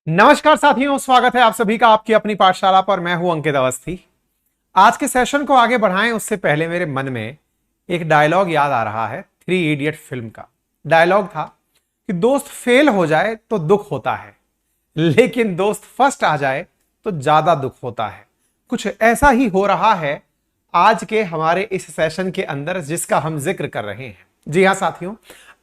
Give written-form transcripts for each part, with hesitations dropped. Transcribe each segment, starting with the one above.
नमस्कार साथियों, स्वागत है आप सभी का आपकी अपनी पाठशाला पर। मैं हूं अंकित अवस्थी। आज के सेशन को आगे बढ़ाएं उससे पहले मेरे मन में एक डायलॉग याद आ रहा है। थ्री इडियट फिल्म का डायलॉग था कि दोस्त फेल हो जाए तो दुख होता है, लेकिन दोस्त फर्स्ट आ जाए तो ज्यादा दुख होता है। कुछ ऐसा ही हो रहा है आज के हमारे इस सेशन के अंदर, जिसका हम जिक्र कर रहे हैं। जी हां साथियों,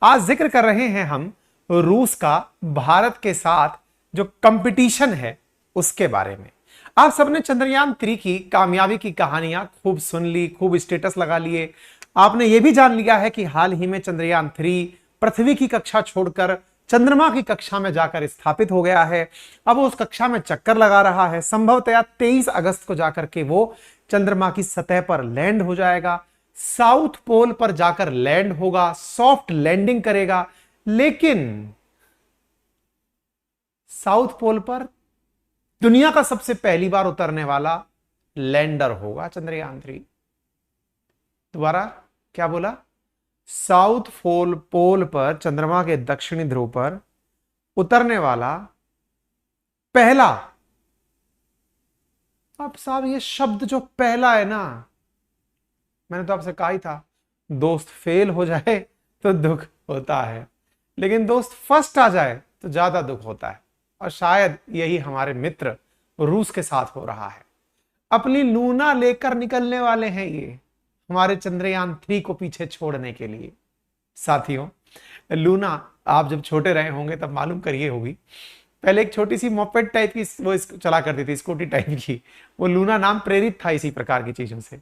आज जिक्र कर रहे हैं हम रूस का भारत के साथ जो कंपटीशन है उसके बारे में। आप सबने चंद्रयान 3 की कामयाबी की कहानियां खूब सुन ली, खूब स्टेटस लगा लिए। आपने यह भी जान लिया है कि हाल ही में चंद्रयान 3 पृथ्वी की कक्षा छोड़कर चंद्रमा की कक्षा में जाकर स्थापित हो गया है। अब वो उस कक्षा में चक्कर लगा रहा है। संभवतया 23 अगस्त को जाकर के वो चंद्रमा की सतह पर लैंड हो जाएगा, साउथ पोल पर जाकर लैंड होगा, सॉफ्ट लैंडिंग करेगा। लेकिन साउथ पोल पर दुनिया का सबसे पहली बार उतरने वाला लैंडर होगा चंद्रयान 3। दोबारा क्या बोला? साउथ पोल पर, चंद्रमा के दक्षिणी ध्रुव पर उतरने वाला पहला। अब साहब ये शब्द जो पहला है ना, मैंने तो आपसे कहा ही था दोस्त फेल हो जाए तो दुख होता है, लेकिन दोस्त फर्स्ट आ जाए तो ज्यादा दुख होता है। और शायद यही हमारे मित्र रूस के साथ हो रहा है। अपनी लूना लेकर निकलने वाले हैं ये हमारे चंद्रयान 3 को पीछे छोड़ने के लिए। साथियों, लूना आप जब छोटे रहे होंगे तब मालूम करिए होगी, पहले एक छोटी सी मोपेड टाइप की वो चला करती थी, स्कूटी टाइप की। वो लूना नाम प्रेरित था इसी प्रकार की चीजों से।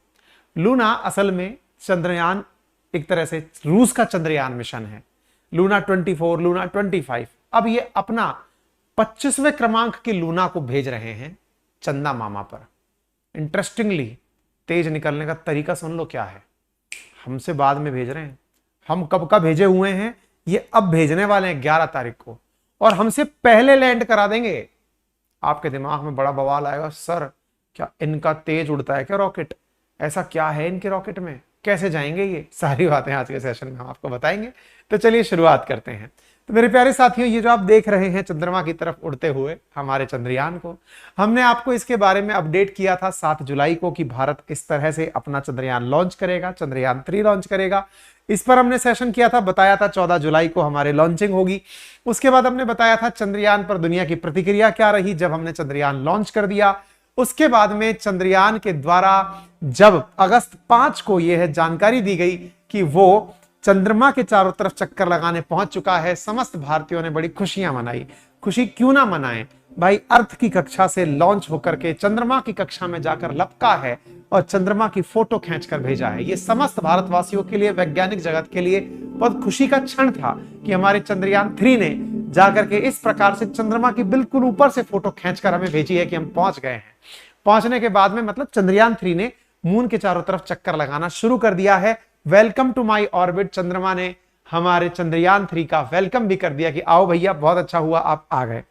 लूना असल में चंद्रयान, एक तरह से रूस का चंद्रयान मिशन है। Luna 24, Luna 25। अब ये अपना 25वें क्रमांक की लूना को भेज रहे हैं चंदा मामा पर। इंटरेस्टिंगली तेज निकलने का तरीका सुन लो क्या है। हमसे बाद में भेज रहे हैं, हम कब का भेजे हुए हैं, ये अब भेजने वाले हैं 11 तारीख को, और हमसे पहले लैंड करा देंगे। आपके दिमाग में बड़ा बवाल आएगा, सर क्या इनका तेज उड़ता है क्या रॉकेट? ऐसा क्या है इनके रॉकेट में, कैसे जाएंगे ये? सारी बातें आज के सेशन में हम आपको बताएंगे। तो चलिए शुरुआत करते हैं। तो मेरे प्यारे साथियों, ये जो आप देख रहे हैं चंद्रमा की तरफ उड़ते हुए हमारे चंद्रयान को, हमने आपको इसके बारे में अपडेट किया था 7 जुलाई को कि भारत इस तरह से अपना चंद्रयान लॉन्च करेगा, चंद्रयान 3 लॉन्च करेगा। इस पर हमने सेशन किया था, बताया था 14 जुलाई को हमारे लॉन्चिंग होगी। उसके बाद हमने बताया था चंद्रयान पर दुनिया की प्रतिक्रिया क्या रही जब हमने चंद्रयान लॉन्च कर दिया। उसके बाद में चंद्रयान के द्वारा जब अगस्त 5 को यह जानकारी दी गई कि वो चंद्रमा के चारों तरफ चक्कर लगाने पहुंच चुका है, समस्त भारतीयों ने बड़ी खुशियां मनाई। खुशी क्यों ना मनाएं भाई, अर्थ की कक्षा से लॉन्च होकर के चंद्रमा की कक्षा में जाकर लपका है और चंद्रमा की फोटो खींचकर भेजा है। ये समस्त भारतवासियों के लिए, वैज्ञानिक जगत के लिए बहुत खुशी का क्षण था कि हमारे चंद्रयान 3 ने जाकर के इस प्रकार से चंद्रमा की बिल्कुल ऊपर से फोटो खींचकर हमें भेजी है कि हम पहुंच गए हैं। पहुंचने के बाद में मतलब चंद्रयान 3 ने मून के चारों तरफ चक्कर लगाना शुरू कर दिया है। वेलकम टू माई ऑर्बिट, चंद्रमा ने हमारे चंद्रयान 3 का वेलकम भी कर दिया कि आओ भैया, बहुत अच्छा हुआ आप आ गए।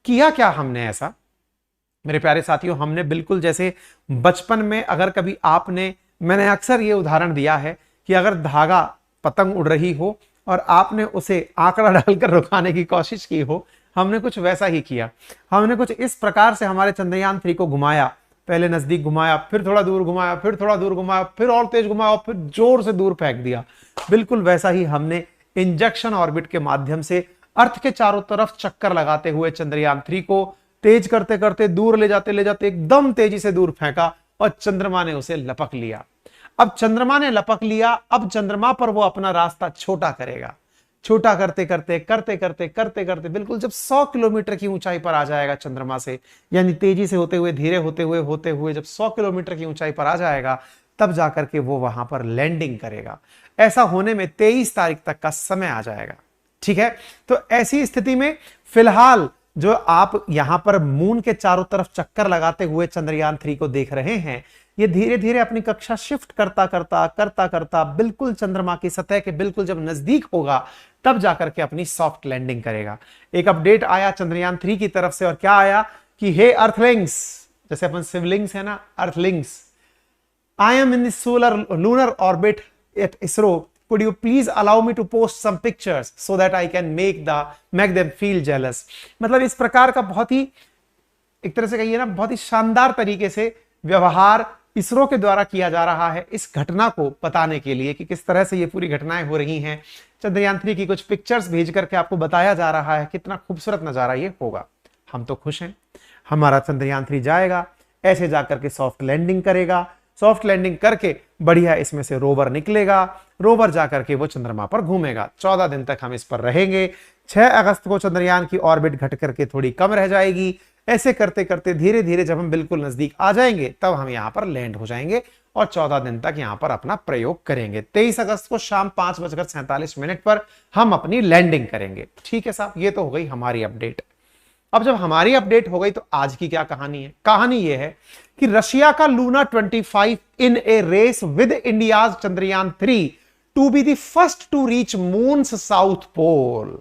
किया क्या हमने ऐसा मेरे प्यारे साथियों? हमने बिल्कुल जैसे बचपन में, अगर कभी आपने, मैंने अक्सर ये उदाहरण दिया है कि अगर धागा पतंग उड़ रही हो और आपने उसे आंकड़ा डालकर रुकाने की कोशिश की हो, हमने कुछ वैसा ही किया। हमने कुछ इस प्रकार से हमारे चंद्रयान 3 को घुमाया, पहले नजदीक घुमाया, फिर थोड़ा दूर घुमाया, फिर थोड़ा दूर घुमाया, फिर और तेज घुमाया, फिर जोर से दूर फेंक दिया। बिल्कुल वैसा ही हमने इंजेक्शन ऑर्बिट के माध्यम से अर्थ के चारों तरफ चक्कर लगाते हुए चंद्रयान 3 को तेज करते करते दूर ले जाते एकदम तेजी से दूर फेंका और चंद्रमा ने उसे लपक लिया। अब चंद्रमा ने लपक लिया, अब चंद्रमा पर वो अपना रास्ता छोटा करेगा। छोटा करते करते बिल्कुल जब 100 किलोमीटर की ऊंचाई पर आ जाएगा चंद्रमा से, यानी तेजी से होते हुए, धीरे होते हुए जब 100 किलोमीटर की ऊंचाई पर आ जाएगा, तब जाकर के वो वहां पर लैंडिंग करेगा। ऐसा होने में 23 तारीख तक का समय आ जाएगा। ठीक है, तो ऐसी स्थिति में फिलहाल जो आप यहां पर मून के चारों तरफ चक्कर लगाते हुए चंद्रयान 3 को देख रहे हैं, ये धीरे धीरे अपनी कक्षा शिफ्ट करता बिल्कुल चंद्रमा की सतह के बिल्कुल जब नजदीक होगा, तब जाकर के अपनी सॉफ्ट लैंडिंग करेगा। एक अपडेट आया चंद्रयान 3 की तरफ से, और क्या आया कि हे अर्थलिंग्स, जैसे अपन सिवलिंग्स है ना, earthlings, I am in the solar lunar orbit at ISRO could you please allow me to post some pictures so that I can make them feel jealous। मतलब इस प्रकार का बहुत ही, एक तरह से कहिए ना, बहुत ही शानदार तरीके से व्यवहार इसरो के द्वारा किया जा रहा है इस घटना को बताने के लिए कि किस तरह से ये पूरी घटनाएं हो रही हैं। चंद्रयान 3 की कुछ पिक्चर्स भेज करके आपको बताया जा रहा है कितना खूबसूरत नजारा ये होगा। हम तो खुश हैं, हमारा चंद्रयान 3 जाएगा, ऐसे जाकर के सॉफ्ट लैंडिंग करेगा, सॉफ्ट लैंडिंग करके बढ़िया इसमें से रोवर निकलेगा, रोवर जाकर के वो चंद्रमा पर घूमेगा। 14 दिन तक हम इस पर रहेंगे। 6 अगस्त को चंद्रयान की ऑर्बिट घट करके थोड़ी कम रह जाएगी। ऐसे करते करते धीरे धीरे जब हम बिल्कुल नजदीक आ जाएंगे तब हम यहां पर लैंड हो जाएंगे और 14 दिन तक यहां पर अपना प्रयोग करेंगे। 23 अगस्त को शाम 5:47 पर हम अपनी लैंडिंग करेंगे। ठीक है साहब, ये तो हो गई हमारी अपडेट। अब जब हमारी अपडेट हो गई तो आज की क्या कहानी है? कहानी यह है कि रशिया का Luna 25 in a race with India's Chandrayaan 3 to be the first to reach moon's south pole.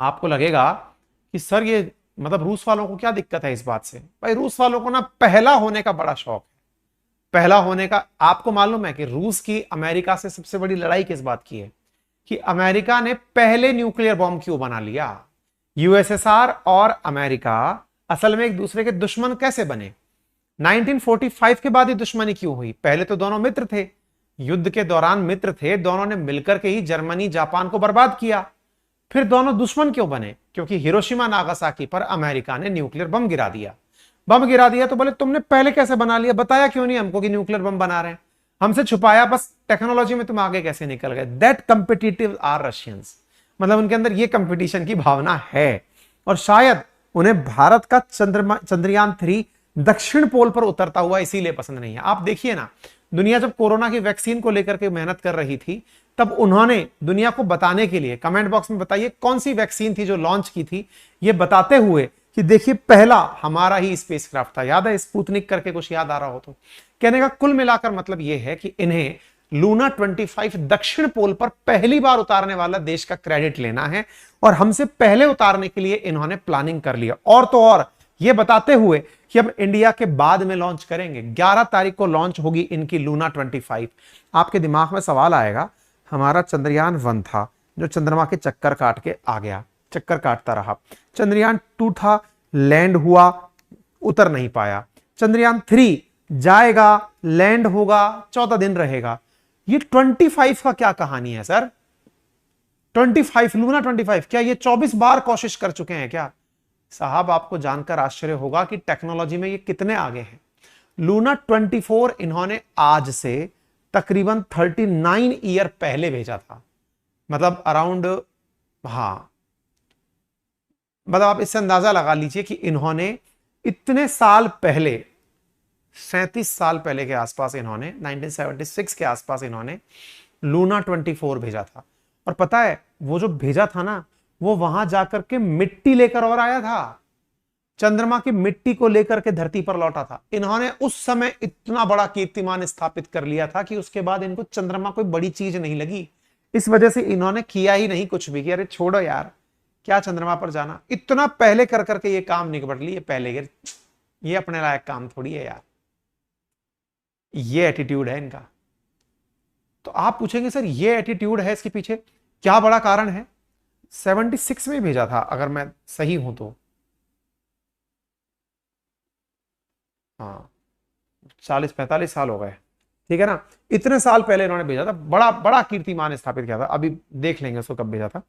आपको लगेगा कि सर ये मतलब रूस वालों को क्या दिक्कत है इस बात से? भाई रूस वालों को ना पहला होने का बड़ा शौक है, पहला होने का। आपको मालूम है कि रूस की अमेरिका से सबसे बड़ी लड़ाई किस बात की है? कि अमेरिका ने पहले न्यूक्लियर बॉम्ब क्यों बना लिया। यूएसएसआर और अमेरिका असल में एक दूसरे के दुश्मन कैसे बने? 1945 के बाद ही दुश्मनी क्यों हुई? पहले तो दोनों मित्र थे, युद्ध के दौरान मित्र थे, दोनों ने मिलकर के ही जर्मनी जापान को बर्बाद किया। फिर दोनों दुश्मन क्यों बने? क्योंकि हिरोशिमा नागासाकी पर अमेरिका ने न्यूक्लियर बम गिरा दिया। बम गिरा दिया तो बोले तुमने पहले कैसे बना लिया, बताया क्यों नहीं हमको कि न्यूक्लियर बम बना रहे हैं, हमसे छुपाया, बस टेक्नोलॉजी में तुम आगे कैसे निकल गए। दैट कंपिटिटिव आर रशियंस, मतलब उनके अंदर ये कंपटीशन की भावना है। और शायद उन्हें भारत का चंद्रयान 3 दक्षिण पोल पर उतरता हुआ इसीलिए पसंद नहीं है। आप देखिए ना, दुनिया जब कोरोना की वैक्सीन को लेकर के मेहनत कर रही थी तब उन्होंने दुनिया को बताने के लिए, कमेंट बॉक्स में बताइए कौन सी वैक्सीन थी जो लॉन्च की थी, ये बताते हुए कि देखिए पहला हमारा ही स्पेसक्राफ्ट था। याद है स्पुतनिक करके, कुछ याद आ रहा हो तो? कहने का कुल मिलाकर मतलब यह है कि इन्हें लूना 25 दक्षिण पोल पर पहली बार उतारने वाला देश का क्रेडिट लेना है और हमसे पहले उतारने के लिए इन्होंने प्लानिंग कर लिया। और तो और ये बताते हुए कि हम इंडिया के बाद में लॉन्च करेंगे। 11 तारीख को लॉन्च होगी इनकी लूना 25। आपके दिमाग में सवाल आएगा, हमारा चंद्रयान 1 था जो चंद्रमा के चक्कर काट के आ गया, चक्कर काटता रहा। चंद्रयान 2 था, लैंड हुआ, उतर नहीं पाया। चंद्रयान 3 जाएगा, लैंड होगा, 14 दिन रहेगा। ये 25 का क्या कहानी है सर? 25 लूना 25 क्या ये 24 बार कोशिश कर चुके हैं क्या? साहब आपको जानकर आश्चर्य होगा कि टेक्नोलॉजी में ये कितने आगे हैं। लूना 24 इन्होंने आज से तकरीबन 39 ईयर पहले भेजा था, मतलब अराउंड, हाँ मतलब आप इससे अंदाजा लगा लीजिए कि इन्होंने इतने साल पहले, 37 साल पहले के आसपास इन्होंने 1976 के आसपास इन्होंने लूना 24 भेजा था। और पता है वो जो भेजा था ना, वो वहां जाकर के मिट्टी लेकर और आया था, चंद्रमा की मिट्टी को लेकर के धरती पर लौटा था। इन्होंने उस समय इतना बड़ा कीर्तिमान स्थापित कर लिया था कि उसके बाद इनको चंद्रमा कोई बड़ी चीज नहीं लगी। इस वजह से इन्होंने किया ही नहीं कुछ भी कि अरे छोड़ो यार, क्या चंद्रमा पर जाना। इतना पहले कर करके ये काम निपट लिए पहले के, ये अपने लायक काम थोड़ी है यार। ये एटीट्यूड है इनका। तो आप पूछेंगे सर ये एटीट्यूड है, इसके पीछे क्या बड़ा कारण है? 76 में भेजा था अगर मैं सही हूं तो, हाँ 40-45 साल हो गए, ठीक है ना। इतने साल पहले इन्होंने भेजा था, बड़ा बड़ा कीर्तिमान स्थापित किया था। अभी देख लेंगे उसको कब भेजा था।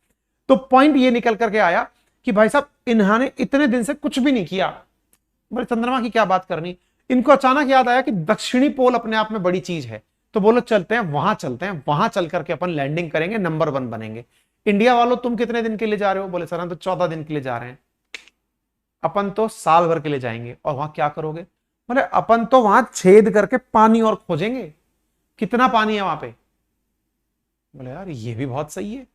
तो पॉइंट ये निकल करके आया कि भाई साहब इन्होंने इतने दिन से कुछ भी नहीं किया, बोले चंद्रमा की क्या बात करनी। इनको अचानक याद आया कि दक्षिणी पोल अपने आप में बड़ी चीज है, तो बोलो चलते हैं वहां, चलते हैं वहां, चल करके अपन लैंडिंग करेंगे, नंबर 1 बनेंगे। इंडिया वालों तुम कितने दिन के लिए जा रहे हो? बोले सर हम तो 14 दिन के लिए जा रहे हैं। अपन तो साल भर के लिए जाएंगे। और वहां क्या करोगे? बोले अपन तो वहां छेद करके पानी और खोजेंगे। कितना पानी है वहां पे? बोले यार ये भी बहुत सही है।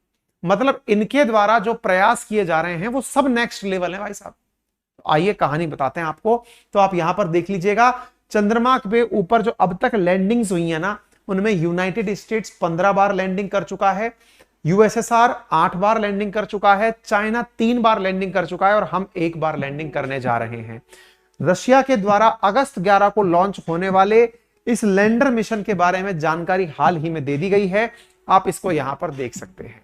मतलब इनके द्वारा जो प्रयास किए जा रहे हैं वो सब नेक्स्ट लेवल है भाई साहब। तो आइए कहानी बताते हैं आपको। तो आप यहां पर देख लीजिएगा, चंद्रमा के ऊपर जो अब तक लैंडिंग्स हुई है ना, उनमें यूनाइटेड स्टेट्स 15 बार लैंडिंग कर चुका है, यूएसएसआर 8 बार लैंडिंग कर चुका है, चाइना 3 बार लैंडिंग कर चुका है और हम 1 बार लैंडिंग करने जा रहे हैं। रशिया के द्वारा अगस्त 11 को लॉन्च होने वाले इस लैंडर मिशन के बारे में जानकारी हाल ही में दे दी गई है। आप इसको यहां पर देख सकते हैं।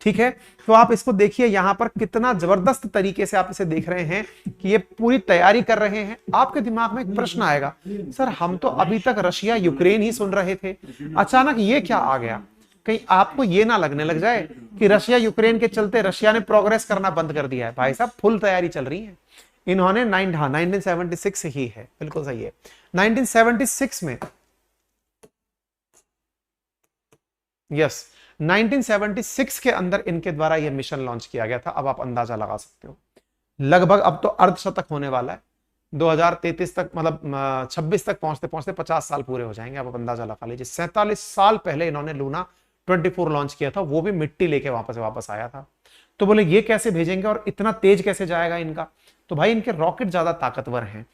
ठीक है, तो आप इसको देखिए यहां पर कितना जबरदस्त तरीके से आप इसे देख रहे हैं कि ये पूरी तैयारी कर रहे हैं। आपके दिमाग में एक प्रश्न आएगा, सर हम तो अभी तक रशिया यूक्रेन ही सुन रहे थे, अचानक ये क्या आ गया? कहीं आपको ये ना लगने लग जाए कि रशिया यूक्रेन के चलते रशिया ने प्रोग्रेस करना बंद कर दिया है। भाई साहब फुल तैयारी चल रही है। इन्होंने 1976 से ही है, बिल्कुल सही है। 1976 में, यस 1976 के अंदर इनके द्वारा यह मिशन लॉन्च किया गया था। अब आप अंदाजा लगा सकते हो, लगभग अब तो अर्धशतक होने वाला है। 2033 तक, मतलब 26 तक पहुंचते पहुंचते 50 साल पूरे हो जाएंगे। अब अंदाजा लगा लीजिए, 47 साल पहले इन्होंने लूना 24 लॉन्च किया था, वो भी मिट्टी लेके वापस आया था। तो बोले ये कैसे भेजेंगे और इतना तेज कैसे जाएगा इनका? तो भाई इनके रॉकेट ज्यादा ताकतवर हैं।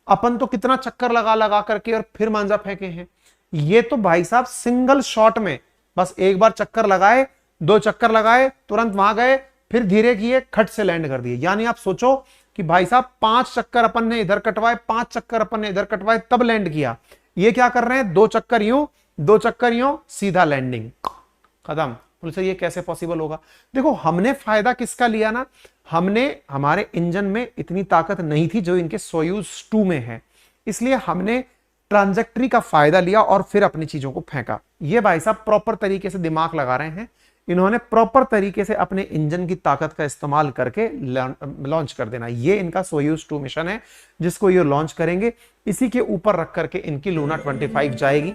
अपन तो कितना चक्कर लगा लगा करके और फिर मांजा फेंके हैं। ये तो भाई साहब सिंगल शॉट में बस एक बार चक्कर लगाए, 2 चक्कर लगाए, तुरंत वहां गए, फिर धीरे किए, खट से लैंड कर दिए। यानी आप सोचो कि भाई साहब 5 चक्कर अपन ने इधर कटवाए, 5 चक्कर अपन ने इधर कटवाए, तब लैंड किया। ये क्या कर रहे हैं, 2 चक्कर यूं, 2 चक्कर यूं, सीधा लैंडिंग, खत्म। बोले ये कैसे पॉसिबल होगा? देखो हमने फायदा किसका लिया ना, हमने, हमारे इंजन में इतनी ताकत नहीं थी जो इनके सोयूज 2 में है, इसलिए हमने ट्रांजैक्टरी का फायदा लिया और फिर अपनी चीजों को फेंका। ये भाई साहब प्रॉपर तरीके से दिमाग लगा रहे हैं। इन्होंने प्रॉपर तरीके से अपने इंजन की ताकत का इस्तेमाल करके लॉन्च कर देना। ये इनका सोयूज 2 मिशन है जिसको ये लॉन्च करेंगे। इसी के ऊपर रख करके इनकी लूना 25 जाएगी।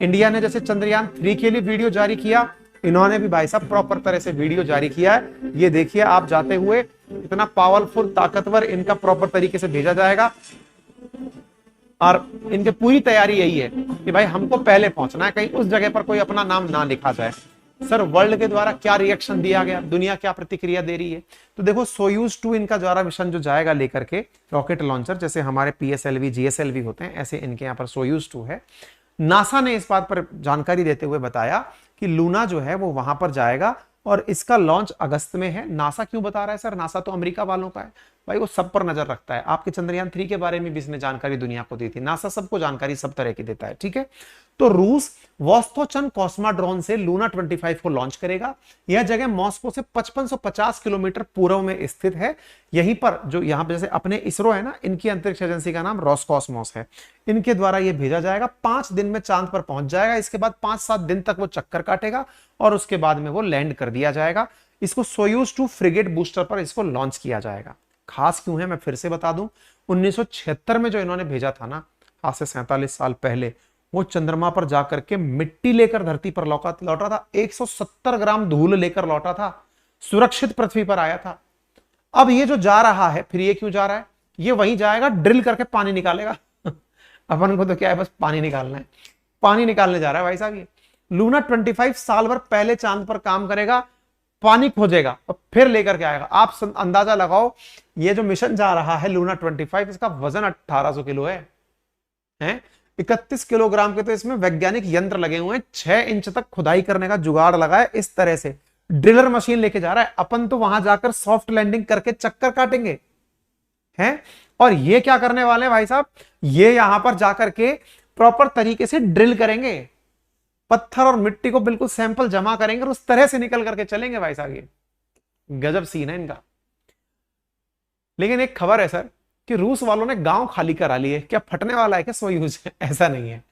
इंडिया ने जैसे चंद्रयान 3 के लिए वीडियो जारी किया, इन्होंने भी भाई साहब प्रॉपर तरह से वीडियो जारी किया है। ये देखिए आप जाते हुए, इतना पावरफुल ताकतवर इनका प्रॉपर तरीके से भेजा जाएगा। और इनकी पूरी तैयारी यही है कि भाई हमको पहले पहुंचना है, कहीं उस जगह पर कोई अपना नाम ना लिखा जाए। सर वर्ल्ड के द्वारा क्या रिएक्शन दिया गया, दुनिया क्या प्रतिक्रिया दे रही है? तो देखो सोयूज 2 इनका द्वारा मिशन जो जाएगा लेकर के रॉकेट लॉन्चर, जैसे हमारे PSLV GSLV होते हैं, ऐसे इनके यहाँ पर सोयूज 2 है। नासा ने इस बात पर जानकारी देते हुए बताया कि लूना जो है वो वहां पर जाएगा और इसका लॉन्च अगस्त में है। नासा क्यों बता रहा है सर? नासा तो अमेरिका वालों का है भाई, वो सब पर नजर रखता है। आपके चंद्रयान 3 के बारे में भी इसने जानकारी दुनिया को दी थी। नासा सबको जानकारी सब तरह की देता है, ठीक है। तो रूस वोस्तोचन कॉस्माड्रोन से लूना 25 को लॉन्च करेगा। यह जगह मॉस्को से 5550 किलोमीटर पूर्व में स्थित है। यहीं पर जो यहाँ पे जैसे अपने इसरो है ना, इनकी अंतरिक्ष एजेंसी का नाम रोसकॉस्मोस है, इनके द्वारा यह भेजा जाएगा। 5 दिन में चांद पर पहुंच जाएगा। इसके बाद 5-7 दिन तक वो चक्कर काटेगा और उसके बाद में वो लैंड कर दिया जाएगा। इसको सोयूज 2 फ्रिगेट बूस्टर पर इसको लॉन्च किया जाएगा। खास क्यों है मैं फिर से बता दूं, 1976 में जो इन्होंने भेजा था ना, आज से 47 साल पहले, वो चंद्रमा पर जाकर के मिट्टी लेकर धरती पर लौटा था। 170 ग्राम धूल लेकर लौटा था, सुरक्षित पृथ्वी पर आया था। अब ये जो जा रहा है, फिर ये क्यों जा रहा है? ये वहीं जाएगा, ड्रिल करके पानी निकालेगा। अपन को तो क्या है, बस पानी निकालना है। पानी निकालने जा रहा है भाई साहब। ये लूना 25 साल भर पहले चांद पर काम करेगा, पानी खोजेगा और फिर लेकर के आएगा। आप अंदाजा लगाओ, ये जो मिशन जा रहा है लूना 25, इसका वजन 1800 किलो है। 31 किलोग्राम के तो इसमें वैज्ञानिक यंत्र लगे हुए हैं। 6 इंच तक खुदाई करने का जुगाड़ लगा है। इस तरह से ड्रिलर मशीन लेके जा रहा है। अपन तो वहां जाकर सॉफ्ट लैंडिंग करके चक्कर काटेंगे हैं। और ये क्या करने वाले हैं भाई साहब, ये यहां पर जाकर के प्रॉपर तरीके से ड्रिल करेंगे, पत्थर और मिट्टी को बिल्कुल सैंपल जमा करेंगे और उस तरह से निकल करके चलेंगे भाई साहब। ये गजब सीन है इनका। लेकिन एक खबर है सर कि रूस वालों ने गांव खाली करा लिए। क्या फटने वाला है क्या सोयूज? ऐसा नहीं है।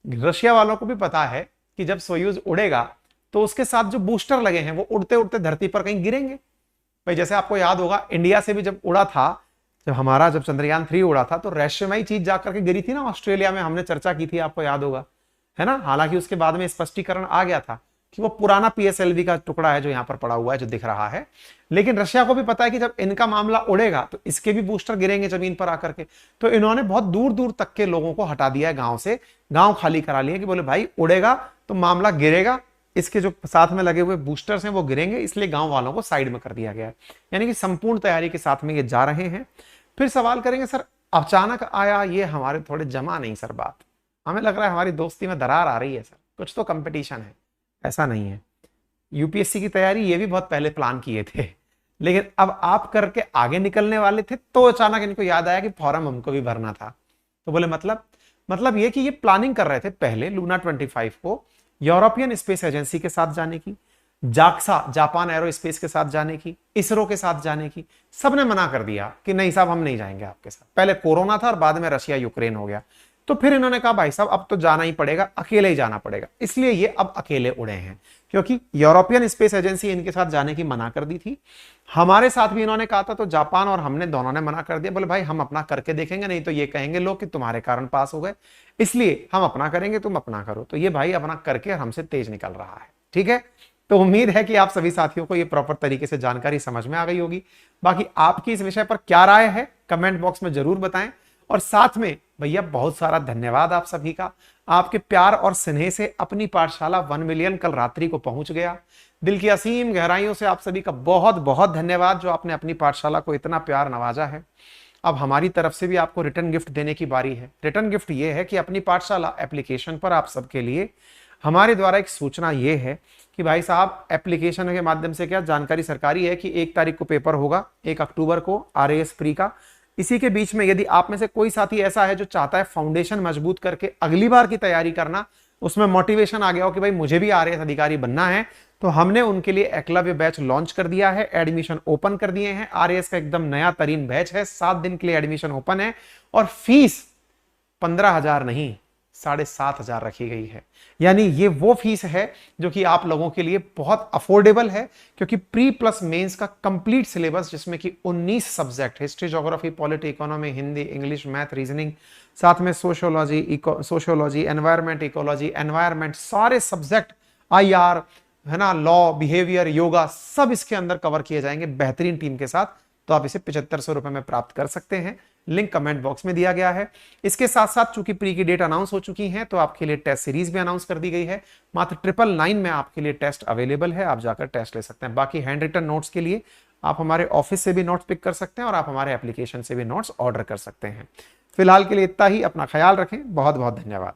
रशिया वालों को भी पता है कि जब सोयूज उड़ेगा तो उसके साथ जो बूस्टर लगे हैं वो उड़ते उड़ते धरती पर कहीं गिरेंगे। भाई जैसे आपको याद होगा, इंडिया से भी जब उड़ा था, जब चंद्रयान 3 उड़ा था, तो रहस्यमयी चीज जाकर के गिरी थी ना ऑस्ट्रेलिया में। हमने चर्चा की थी, आपको याद होगा, है ना। हालांकि उसके बाद में स्पष्टीकरण आ गया था कि वो पुराना PSLV का टुकड़ा है जो यहां पर पड़ा हुआ है, जो दिख रहा है। लेकिन रशिया को भी पता है कि जब इनका मामला उड़ेगा तो इसके भी बूस्टर गिरेंगे जमीन पर आकर के। तो इन्होंने बहुत दूर दूर तक के लोगों को हटा दिया है गांव से, गांव खाली करा लिए कि बोले भाई उड़ेगा तो मामला गिरेगा, इसके जो साथ में लगे हुए बूस्टर्स हैं वो गिरेंगे, इसलिए गांव वालों को साइड में कर दिया गया है। यानी कि संपूर्ण तैयारी के साथ में ये जा रहे हैं। फिर सवाल करेंगे सर अचानक आया ये, हमारे थोड़े जमा नहीं सर बात, हमें लग रहा है हमारी दोस्ती में दरार आ रही है सर, कुछ तो कंपटीशन है। ऐसा नहीं है। UPSC की तैयारी ये भी बहुत पहले प्लान किए थे, लेकिन अब आप करके आगे निकलने वाले थे तो अचानक इनको याद आया कि फॉर्म हमको भी भरना था। तो बोले मतलब ये कि ये प्लानिंग कर रहे थे पहले लूना 25 को, यूरोपियन स्पेस एजेंसी के साथ जाने की, जाक्सा जापान एरो स्पेस के साथ जाने की, इसरो के साथ जाने की, सबने मना कर दिया कि नहीं साहब हम नहीं जाएंगे आपके साथ। पहले कोरोना था और बाद में रशिया यूक्रेन हो गया, तो फिर इन्होंने कहा भाई साहब अब तो जाना ही पड़ेगा, अकेले ही जाना पड़ेगा। इसलिए ये अब अकेले उड़े हैं, क्योंकि यूरोपियन स्पेस एजेंसी इनके साथ जाने की मना कर दी थी। हमारे साथ भी इन्होंने कहा था, तो जापान और हमने दोनों ने मना कर दिया, बोले भाई हम अपना करके देखेंगे, नहीं तो ये कहेंगे लोग कि तुम्हारे कारण पास हो गए, इसलिए हम अपना करेंगे, तुम अपना करो। तो ये भाई अपना करके हमसे तेज निकल रहा है। ठीक है, तो उम्मीद है कि आप सभी साथियों को ये प्रॉपर तरीके से जानकारी समझ में आ गई होगी। बाकी आपकी इस विषय पर क्या राय है कमेंट बॉक्स में जरूर बताएं। और साथ में भैया बहुत सारा धन्यवाद आप सभी का, आपके प्यार और स्नेह से अपनी पाठशाला 1 मिलियन कल रात्रि को पहुंच गया। दिल की असीम गहराइयों से आप सभी का बहुत बहुत धन्यवाद जो आपने अपनी पाठशाला को इतना प्यार नवाजा है। अब हमारी तरफ से भी आपको रिटर्न गिफ्ट देने की बारी है। रिटर्न गिफ्ट ये है कि अपनी पाठशाला एप्लीकेशन पर आप सबके लिए हमारे द्वारा एक सूचना ये है कि भाई साहब एप्लीकेशन के माध्यम से क्या जानकारी सरकारी है कि 1 तारीख को पेपर होगा, 1 अक्टूबर को RAS प्री का। इसी के बीच में यदि आप में से कोई साथी ऐसा है जो चाहता है फाउंडेशन मजबूत करके अगली बार की तैयारी करना, उसमें मोटिवेशन आ गया हो कि भाई मुझे भी RAS अधिकारी बनना है, तो हमने उनके लिए एकलव्य बैच लॉन्च कर दिया है, एडमिशन ओपन कर दिए हैं। RAS का एकदम नया तरीन बैच है, 7 दिन के लिए एडमिशन ओपन है और फीस 15,000 नहीं 7,500 रखी गई है। यानी ये वो फीस है जो कि आप लोगों के लिए बहुत अफोर्डेबल है, क्योंकि प्री प्लस मेंस का कंप्लीट सिलेबस जिसमें कि 19 subject, history, geography, polity, economy, Hindi, English, math, reasoning, साथ में सोशियोलॉजी, एनवायरमेंट, इकोलॉजी, एनवायरमेंट, सारे सब्जेक्ट, IR है ना, लॉ, बिहेवियर, योगा, सब इसके अंदर कवर किए जाएंगे बेहतरीन टीम के साथ। तो आप इसे 7500 रुपए में प्राप्त कर सकते हैं, लिंक कमेंट बॉक्स में दिया गया है। इसके साथ साथ चूंकि प्री की डेट अनाउंस हो चुकी है, तो आपके लिए टेस्ट सीरीज भी अनाउंस कर दी गई है। मात्र 999 में आपके लिए टेस्ट अवेलेबल है, आप जाकर टेस्ट ले सकते हैं। बाकी हैंड रिटन नोट्स के लिए आप हमारे ऑफिस से भी नोट्स पिक कर सकते हैं और आप हमारे एप्लीकेशन से भी नोट्स ऑर्डर कर सकते हैं। फिलहाल के लिए इतना ही, अपना ख्याल रखें, बहुत बहुत धन्यवाद।